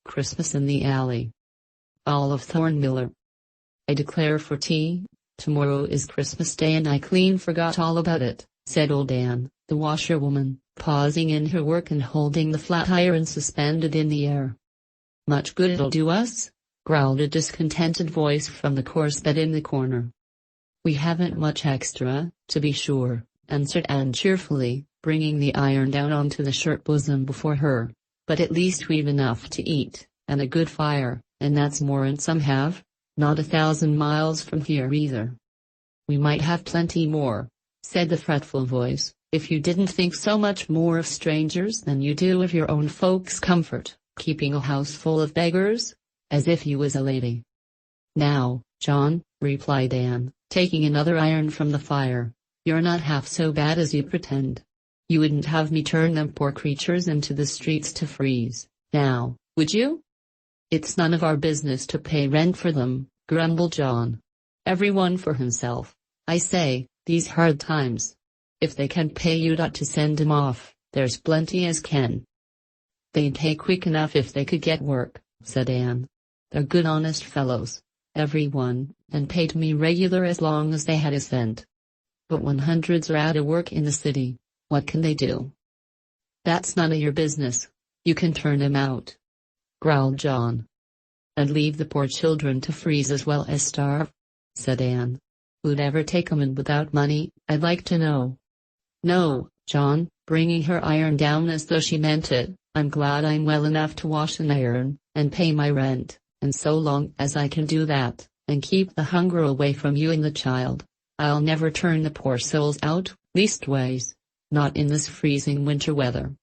Christmas in the alley. Olive Thorne Miller. I declare for tea, tomorrow is Christmas Day and I clean forgot all about it, said old Anne, the washerwoman, pausing in her work and holding the flat iron suspended in the air. Much good it'll do us, growled a discontented voice from the coarse bed in the corner. We haven't much extra, to be sure, answered Anne cheerfully, bringing the iron down onto the shirt bosom before her. But at least we've enough to eat, and a good fire, and that's more'n some have, not 1,000 miles from here either. We might have plenty more, said the fretful voice, if you didn't think so much more of strangers than you do of your own folks' comfort, keeping a house full of beggars, as if you was a lady. Now, John, replied Anne, taking another iron from the fire, you're not half so bad as you pretend. You wouldn't have me turn them poor creatures into the streets to freeze, now, would you? It's none of our business to pay rent for them, grumbled John. Everyone for himself, I say, these hard times. If they can't pay you'd ought to send 'em off, there's plenty as can. They'd pay quick enough if they could get work, said Anne. They're good honest fellows, every one, and paid me regular as long as they had a cent. But when hundreds are out of work in the city, what can they do? That's none of your business. You can turn 'em out, growled John. And leave the poor children to freeze as well as starve, said Anne. Who'd ever take 'em in without money, I'd like to know. No, John, bringing her iron down as though she meant it, I'm glad I'm well enough to wash and iron, and pay my rent, and so long as I can do that, and keep the hunger away from you and the child, I'll never turn the poor souls out, leastways, not in this freezing winter weather.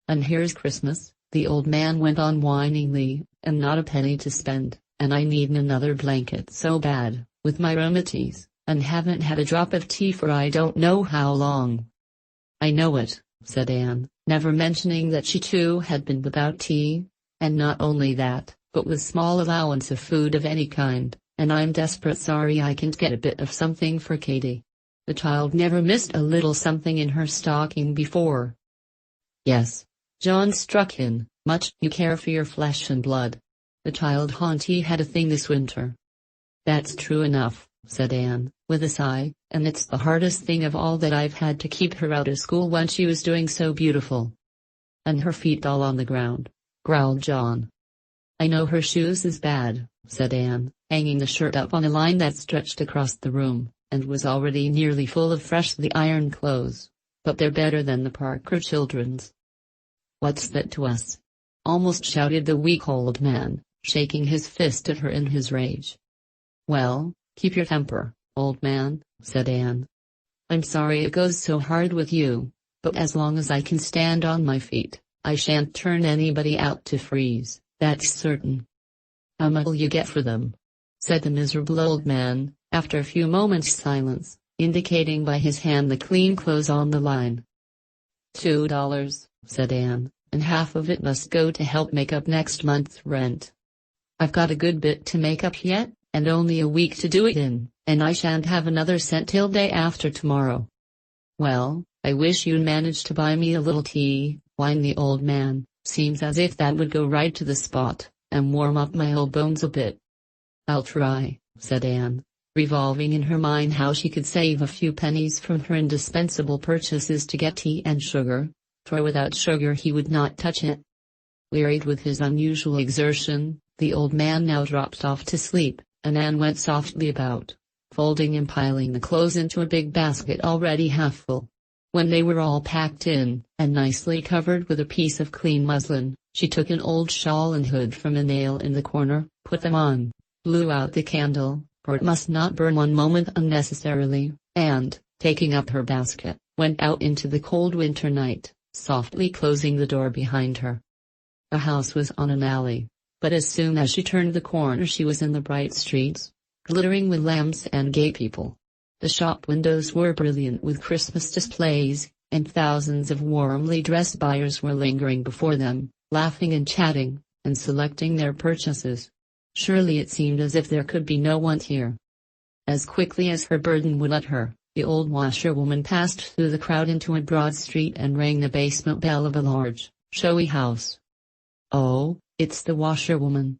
And here's Christmas, the old man went on whiningly, and not a penny to spend, and I need another blanket so bad, with my rheumatiz, and haven't had a drop of tea for I don't know how long. I know it, said Anne, never mentioning that she too had been without tea, and not only that, but with small allowance of food of any kind, and I'm desperate sorry I can't get a bit of something for Katy. The child never missed a little something in her stocking before. Yes, John struck in, much you care for your flesh and blood. The child Haunty had a thing this winter. That's true enough, said Anne, with a sigh, and it's the hardest thing of all that I've had to keep her out of school when she was doing so beautiful. And her feet all on the ground, growled John. I know her shoes is bad, said Anne, hanging the shirt up on a line that stretched across the room, and was already nearly full of freshly ironed clothes. But they're better than the Parker children's. What's that to us? Almost shouted the weak old man, shaking his fist at her in his rage. Well, keep your temper, old man, said Anne. I'm sorry it goes so hard with you, but as long as I can stand on my feet, I shan't turn anybody out to freeze, that's certain. How much'll you get for them? Said the miserable old man, after a few moments' silence, indicating by his hand the clean clothes on the line. $2, said Anne, and half of it must go to help make up next month's rent. I've got a good bit to make up yet, and only a week to do it in, and I shan't have another cent till day after tomorrow. Well, I wish you'd manage to buy me a little tea, whined the old man, seems as if that would go right to the spot, and warm up my old bones a bit. I'll try, said Anne, revolving in her mind how she could save a few pennies from her indispensable purchases to get tea and sugar, for without sugar he would not touch it. Wearied with his unusual exertion, the old man now dropped off to sleep, and Anne went softly about, folding and piling the clothes into a big basket already half full. When they were all packed in, and nicely covered with a piece of clean muslin, she took an old shawl and hood from a nail in the corner, put them on, blew out the candle, for it must not burn one moment unnecessarily, and, taking up her basket, went out into the cold winter night, softly closing the door behind her. The house was on an alley, but as soon as she turned the corner she was in the bright streets, glittering with lamps and gay people. The shop windows were brilliant with Christmas displays, and thousands of warmly dressed buyers were lingering before them, laughing and chatting, and selecting their purchases. Surely it seemed as if there could be no one here. As quickly as her burden would let her, the old washerwoman passed through the crowd into a broad street and rang the basement bell of a large, showy house. Oh, "It's the washerwoman,"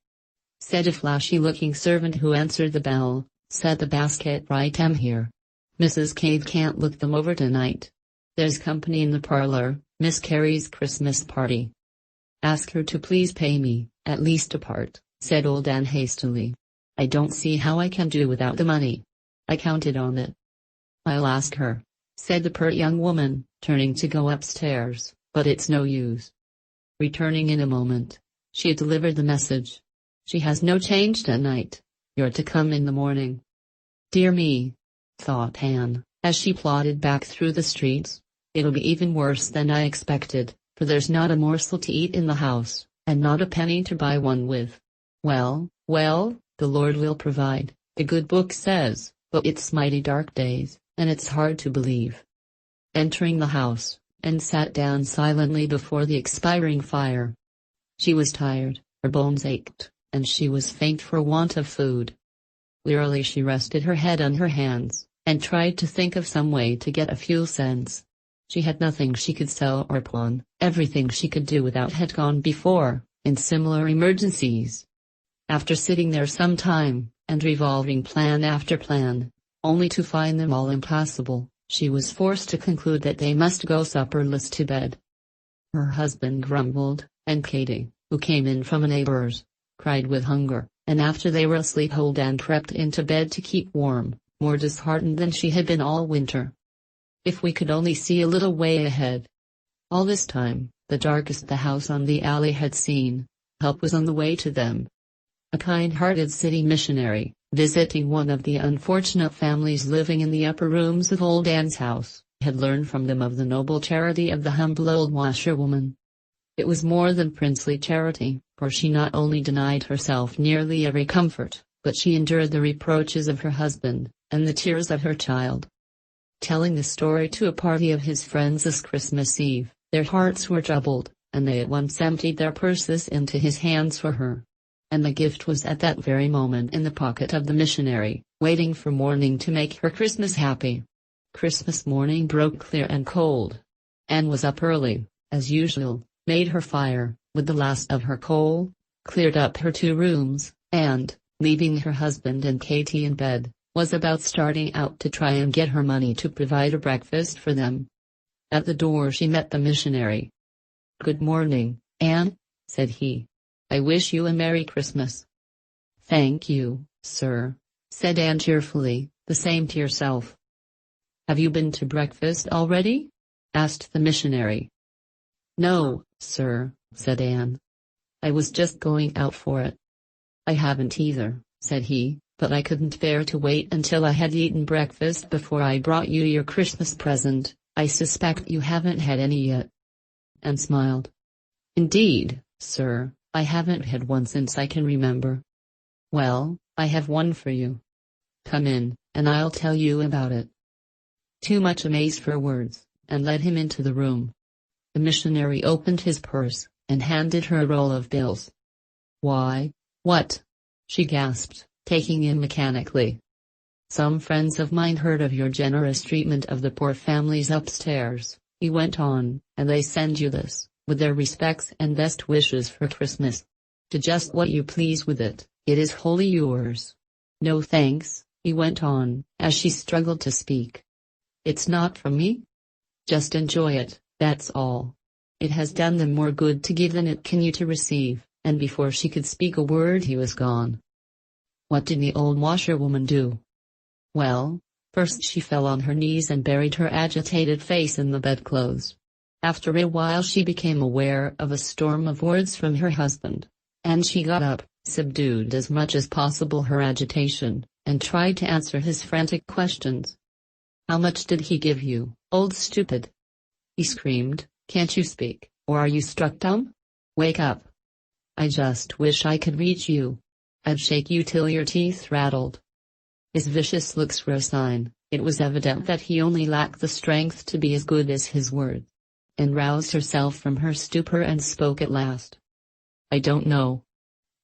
said a flashy-looking servant who answered the bell. "Set the basket right here. Mrs. Cave can't look them over tonight. There's company in the parlor, Miss Carey's Christmas party." "Ask her to please pay me, at least a part," said old Anne hastily. "I don't see how I can do without the money. I counted on it." "I'll ask her," said the pert young woman, turning to go upstairs, "but it's no use." Returning in a moment, she delivered the message. "She has no change tonight. You're to come in the morning." "Dear me," thought Anne, as she plodded back through the streets. "It'll be even worse than I expected, for there's not a morsel to eat in the house, and not a penny to buy one with. Well, the Lord will provide, the good book says, but it's mighty dark days, and it's hard to believe." Entering the house, Anne sat down silently before the expiring fire. She was tired, her bones ached, and she was faint for want of food. Wearily she rested her head on her hands, and tried to think of some way to get a few cents. She had nothing she could sell or pawn. Everything she could do without had gone before, in similar emergencies. After sitting there some time, and revolving plan after plan, only to find them all impossible, she was forced to conclude that they must go supperless to bed. Her husband grumbled, and Katy, who came in from a neighbor's, cried with hunger, and after they were asleep old Anne crept into bed to keep warm, more disheartened than she had been all winter. If we could only see a little way ahead. All this time, the darkest the house on the alley had seen, help was on the way to them. A kind-hearted city missionary, visiting one of the unfortunate families living in the upper rooms of old Anne's house, had learned from them of the noble charity of the humble old washerwoman. It was more than princely charity, for she not only denied herself nearly every comfort, but she endured the reproaches of her husband, and the tears of her child. Telling the story to a party of his friends this Christmas Eve, their hearts were troubled, and they at once emptied their purses into his hands for her. And the gift was at that very moment in the pocket of the missionary, waiting for morning to make her Christmas happy. Christmas morning broke clear and cold. Anne was up early, as usual, made her fire, with the last of her coal, cleared up her 2 rooms, and, leaving her husband and Katy in bed, was about starting out to try and get her money to provide a breakfast for them. At the door she met the missionary. "Good morning, Anne," said he. "I wish you a Merry Christmas." "Thank you, sir," said Anne cheerfully, "the same to yourself." "Have you been to breakfast already?" asked the missionary. "No, sir," said Anne. "I was just going out for it." "I haven't either," said he, "but I couldn't bear to wait until I had eaten breakfast before I brought you your Christmas present. I suspect you haven't had any yet." And smiled. "Indeed, sir, I haven't had one since I can remember." "Well, I have one for you. Come in, and I'll tell you about it." Too much amazed for words, and led him into the room. The missionary opened his purse, and handed her a roll of bills. "Why, what?" she gasped, taking in mechanically. "Some friends of mine heard of your generous treatment of the poor families upstairs," he went on, "and they send you this, with their respects and best wishes for Christmas. Do just what you please with it, it is wholly yours." "No thanks," he went on, as she struggled to speak. "It's not from me. Just enjoy it, that's all. It has done them more good to give than it can you to receive," and before she could speak a word he was gone. What did the old washerwoman do? Well, first she fell on her knees and buried her agitated face in the bedclothes. After a while she became aware of a storm of words from her husband, and she got up, subdued as much as possible her agitation, and tried to answer his frantic questions. "How much did he give you, old stupid?" he screamed. "Can't you speak, or are you struck dumb? Wake up. I just wish I could reach you. I'd shake you till your teeth rattled." His vicious looks were a sign. It was evident that he only lacked the strength to be as good as his word. And roused herself from her stupor and spoke at last. "I don't know.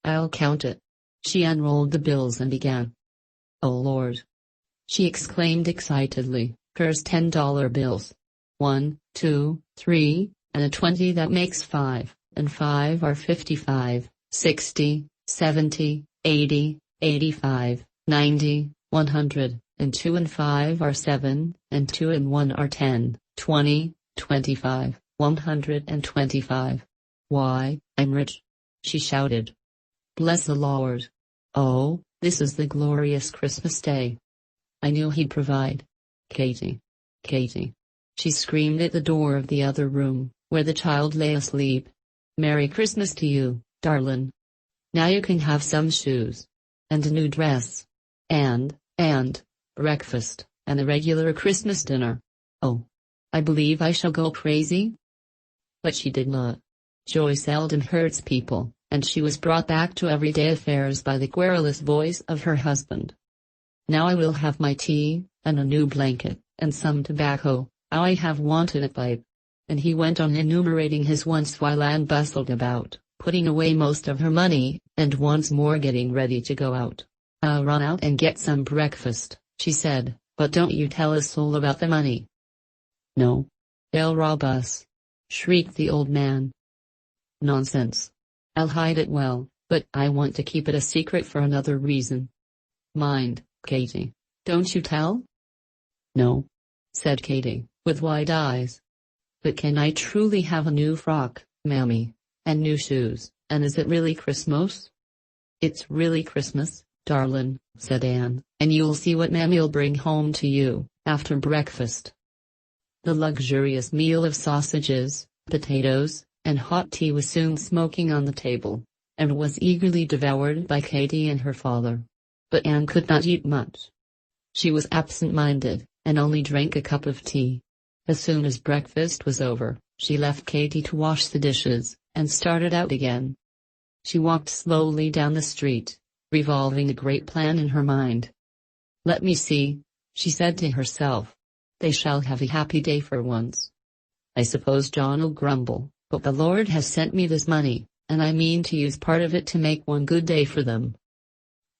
I'll count it." She unrolled the bills and began. "Oh Lord!" she exclaimed excitedly. "Here's $10 bills. 1, 2, 3, and a 20 that makes 5, and 5 are 55, 60, 70, 80, 85, 90, 100, and 2 and 5 are 7, and 2 and 1 are 10, 20, 25, 125. Why, I'm rich! She shouted. Bless the Lord! Oh, this is the glorious Christmas day. I knew he'd provide. Katie. Katie. She screamed at the door of the other room, where the child lay asleep. Merry Christmas to you, darling. Now you can have some shoes. And a new dress. And breakfast, and a regular Christmas dinner. Oh. I believe I shall go crazy? But she did not. Joy seldom hurts people, and she was brought back to everyday affairs by the querulous voice of her husband. Now I will have my tea, and a new blanket, and some tobacco. I have wanted a pipe. And he went on enumerating his wants while Anne bustled about, putting away most of her money, and once more getting ready to go out. I'll run out and get some breakfast, she said, but don't you tell a soul about the money. No. They'll rob us, shrieked the old man. Nonsense. I'll hide it well, but I want to keep it a secret for another reason. Mind, Katie, don't you tell? No, said Katie, with wide eyes. But can I truly have a new frock, Mammy, and new shoes, and is it really Christmas? It's really Christmas, darling, said Anne, and you'll see what Mammy'll bring home to you, after breakfast. The luxurious meal of sausages, potatoes, and hot tea was soon smoking on the table, and was eagerly devoured by Katie and her father. But Anne could not eat much. She was absent-minded, and only drank a cup of tea. As soon as breakfast was over, she left Katie to wash the dishes, and started out again. She walked slowly down the street, revolving a great plan in her mind. Let me see, she said to herself. They shall have a happy day for once. I suppose John'll grumble, but the Lord has sent me this money, and I mean to use part of it to make one good day for them.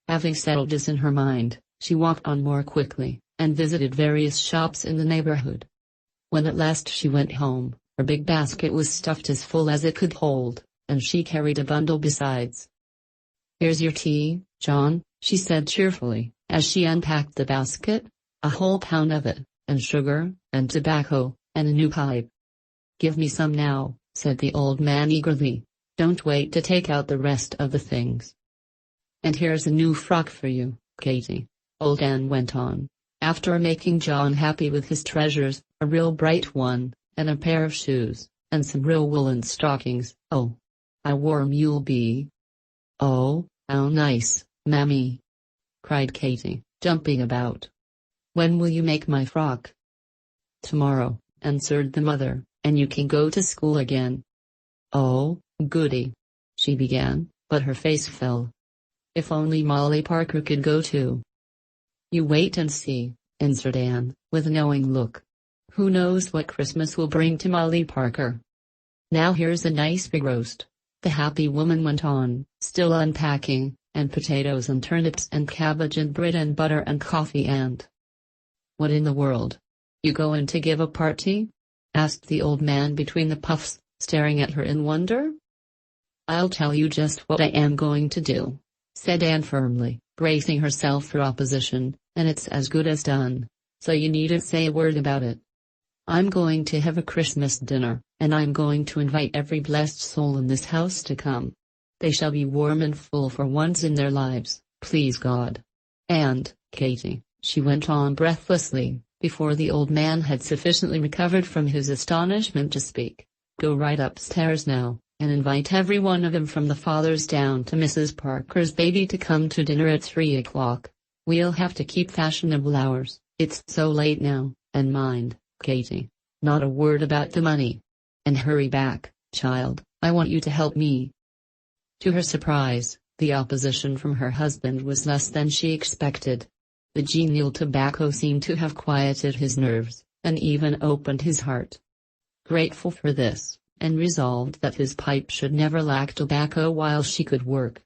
Having settled this in her mind, she walked on more quickly, and visited various shops in the neighborhood. When at last she went home, her big basket was stuffed as full as it could hold, and she carried a bundle besides. Here's your tea, John, she said cheerfully, as she unpacked the basket, a whole pound of it, and sugar, and tobacco, and a new pipe. Give me some now, said the old man eagerly. Don't wait to take out the rest of the things. And here's a new frock for you, Katie, old Anne went on, after making John happy with his treasures, a real bright one, and a pair of shoes, and some real woolen stockings. Oh, how warm you'll be. Oh, how nice, Mammy, cried Katie, jumping about. When will you make my frock? Tomorrow, answered the mother, and you can go to school again. Oh, goody, she began, but her face fell. If only Molly Parker could go too. You wait and see, answered Anne, with a knowing look. Who knows what Christmas will bring to Molly Parker? Now here's a nice big roast, the happy woman went on, still unpacking, and potatoes and turnips and cabbage and bread and butter and coffee and... What in the world? You going to give a party? Asked the old man between the puffs, staring at her in wonder. I'll tell you just what I am going to do, said Anne firmly, bracing herself for opposition, and it's as good as done, so you needn't say a word about it. I'm going to have a Christmas dinner, and I'm going to invite every blessed soul in this house to come. They shall be warm and full for once in their lives, please God. And, Katie, she went on breathlessly, before the old man had sufficiently recovered from his astonishment to speak, go right upstairs now, and invite every one of them from the fathers down to Mrs. Parker's baby to come to dinner at 3 o'clock. We'll have to keep fashionable hours, it's so late now, and mind, Katie, not a word about the money. And hurry back, child, I want you to help me. To her surprise, the opposition from her husband was less than she expected. The genial tobacco seemed to have quieted his nerves, and even opened his heart. Grateful for this, and resolved that his pipe should never lack tobacco while she could work.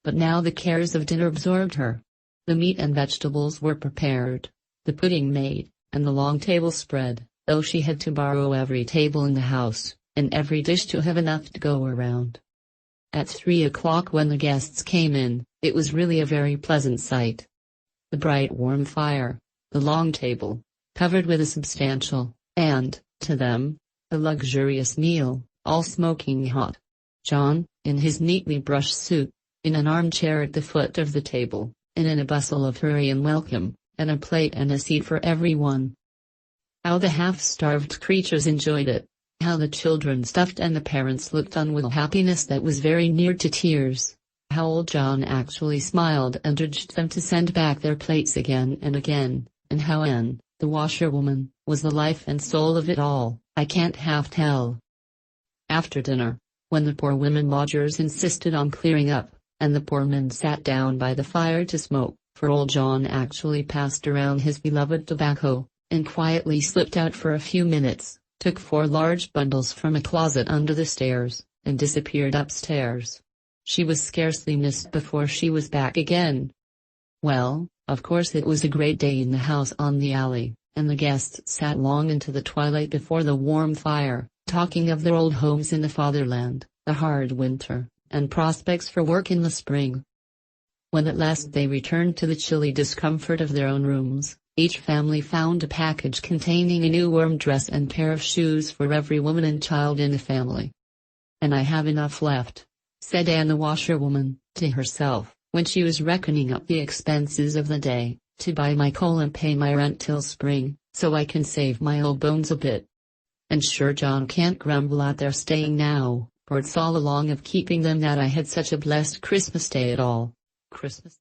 But now the cares of dinner absorbed her. The meat and vegetables were prepared, the pudding made, and the long table spread, though she had to borrow every table in the house, and every dish to have enough to go around. At 3 o'clock when the guests came in, it was really a very pleasant sight. The bright warm fire, the long table, covered with a substantial, and, to them, a luxurious meal, all smoking hot. John, in his neatly brushed suit, in an armchair at the foot of the table, and in a bustle of hurry and welcome, and a plate and a seat for everyone. How the half-starved creatures enjoyed it! How the children stuffed and the parents looked on with a happiness that was very near to tears. How old John actually smiled and urged them to send back their plates again and again, and how Anne, the washerwoman, was the life and soul of it all, I can't half tell. After dinner, when the poor women lodgers insisted on clearing up, and the poor men sat down by the fire to smoke, for old John actually passed around his beloved tobacco, and quietly slipped out for a few minutes, took 4 large bundles from a closet under the stairs, and disappeared upstairs. She was scarcely missed before she was back again. Well, of course it was a great day in the house on the alley, and the guests sat long into the twilight before the warm fire, talking of their old homes in the fatherland, the hard winter, and prospects for work in the spring. When at last they returned to the chilly discomfort of their own rooms, each family found a package containing a new warm dress and pair of shoes for every woman and child in the family. "And I have enough left," said Anne the washerwoman, to herself, when she was reckoning up the expenses of the day, "to buy my coal and pay my rent till spring, so I can save my old bones a bit. And sure John can't grumble at their staying now, for it's all along of keeping them that I had such a blessed Christmas day at all." Christmas.